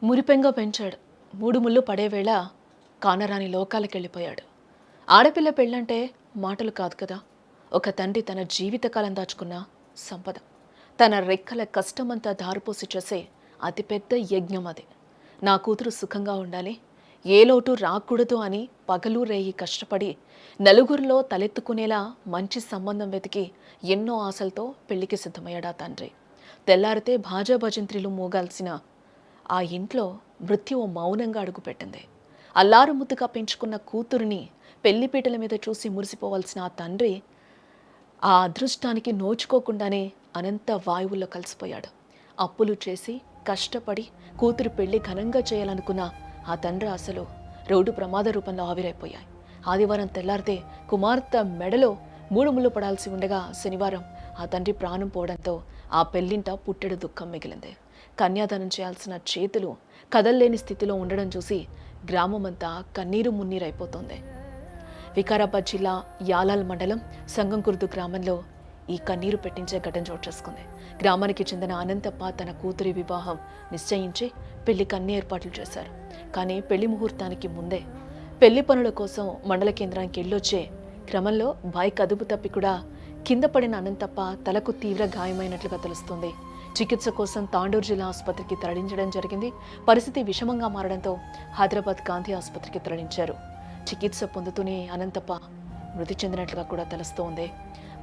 మురిపెంగా పెంచాడు. మూడు ముళ్ళు పడేవేళ కానరాని లోకాలకెళ్ళిపోయాడు. ఆడపిల్ల పెళ్ళంటే మాటలు కాదు కదా. ఒక తండ్రి తన జీవితకాలం దాచుకున్న సంపద, తన రెక్కల కష్టమంతా దారిపోసి చేసే అతిపెద్ద యజ్ఞం అది. నా కూతురు సుఖంగా ఉండాలి, ఏ లోటు రాకూడదు అని పగలు రేయి కష్టపడి నలుగురిలో తలెత్తుకునేలా మంచి సంబంధం వెతికి ఎన్నో ఆశలతో పెళ్లికి సిద్ధమయ్యాడా తండ్రి. తెల్లారితే భాజా భజంత్రిలు మోగాల్సిన ఆ ఇంట్లో మృత్యు మౌనంగా అడుగుపెట్టింది. అల్లారు ముద్దుగా పెంచుకున్న కూతురిని పెళ్లిపీటల మీద చూసి మురిసిపోవాల్సిన ఆ తండ్రి ఆ అదృష్టానికి నోచుకోకుండానే అనంత వాయువుల్లో కలిసిపోయాడు. అప్పులు చేసి కష్టపడి కూతురు పెళ్లి ఘనంగా చేయాలనుకున్న ఆ తండ్రి ఆశలు రోడ్డు ప్రమాద రూపంలో ఆవిరైపోయాయి. ఆదివారం తెల్లారితే కుమార్తె మెడలో మూడు ముళ్ళు పడాల్సి ఉండగా శనివారం ఆ తండ్రి ప్రాణం పోవడంతో ఆ పెళ్లింట పుట్టెడు దుఃఖం మిగిలింది. కన్యాదానం చేయాల్సిన చేతులు కదల్లేని స్థితిలో ఉండడం చూసి గ్రామమంతా కన్నీరు మున్నీరైపోతోంది. వికారాబాద్ జిల్లా యాలాల్ మండలం సంగంకుర్దు గ్రామంలో ఈ కన్నీరు పెట్టించే ఘటన చోటు చేసుకుంది. గ్రామానికి చెందిన అనంతప్ప తన కూతురి వివాహం నిశ్చయించి పెళ్లికి అన్ని ఏర్పాట్లు చేశారు. కానీ పెళ్లి ముహూర్తానికి ముందే పెళ్లి పనుల కోసం మండల కేంద్రానికి వెళ్ళొచ్చే క్రమంలో బైక్ అదుపు తప్పి కూడా కింద పడిన అనంతప్ప తలకు తీవ్ర గాయమైనట్లుగా తెలుస్తుంది. చికిత్స కోసం తాండూరు జిల్లా ఆసుపత్రికి తరలించడం జరిగింది. పరిస్థితి విషమంగా మారడంతో హైదరాబాద్ గాంధీ ఆసుపత్రికి తరలించారు. చికిత్స పొందుతూనే అనంతప్ప మృతి చెందినట్లుగా కూడా తెలుస్తోంది.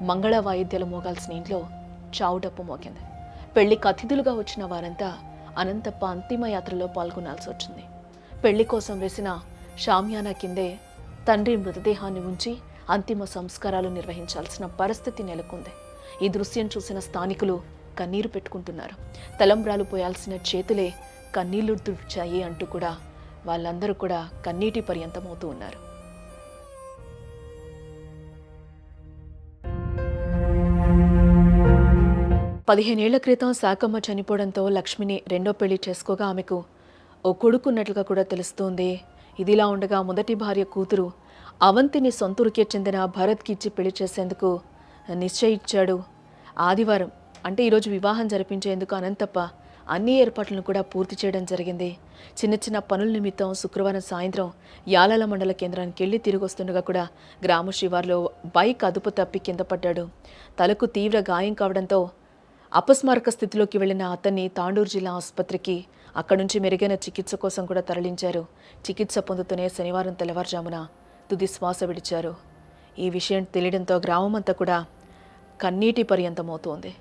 మంగళ వాయిద్యాలు మోగాల్సిన ఇంట్లో చావుడప్పు మోగింది. పెళ్లికి అతిథులుగా వచ్చిన వారంతా అనంతప్ప అంతిమ యాత్రలో పాల్గొనాల్సి వచ్చింది. పెళ్లి కోసం వేసిన షామియానా కిందే తండ్రి మృతదేహాన్ని ఉంచి అంతిమ సంస్కారాలు నిర్వహించాల్సిన పరిస్థితి నెలకొంది. ఈ దృశ్యం చూసిన స్థానికులు కన్నీరు పెట్టుకుంటున్నారు. తలంబ్రాలు పోయాల్సిన చేతులే కన్నీళ్లు తుడిచాయి అంటూ కూడా వాళ్ళందరూ కూడా కన్నీటి పర్యంతమవుతూ ఉన్నారు. పదిహేనేళ్ల క్రితం శాకమ్మ చనిపోవడంతో లక్ష్మిని రెండో పెళ్లి చేసుకోగా ఆమెకు ఓ కొడుకున్నట్లుగా కూడా తెలుస్తోంది. ఇదిలా ఉండగా మొదటి భార్య కూతురు అవంతిని సొంతూరుకే చెందిన భరత్కి ఇచ్చి పెళ్లి చేసేందుకు నిశ్చయించాడు. ఆదివారం అంటే ఈరోజు వివాహం జరిపించేందుకు అనంతప్ప అన్ని ఏర్పాట్లను కూడా పూర్తి చేయడం జరిగింది. చిన్న చిన్న పనుల నిమిత్తం శుక్రవారం సాయంత్రం యాలాల మండల కేంద్రానికి వెళ్ళి తిరిగి వస్తుండగా కూడా గ్రామ శివార్లో బైక్ అదుపు తప్పి కింద పడ్డాడు. తలకు తీవ్ర గాయం కావడంతో అపస్మారక స్థితిలోకి వెళ్లిన అతన్ని తాండూరు జిల్లా ఆసుపత్రికి అక్కడి నుంచి మెరుగైన చికిత్స కోసం కూడా తరలించారు. చికిత్స పొందుతూనే శనివారం తెల్లవారుజామున తుది శ్వాస విడిచారు. ఈ విషయం తెలియడంతో గ్రామమంతా కూడా కన్నీటి పర్యంతమవుతోంది.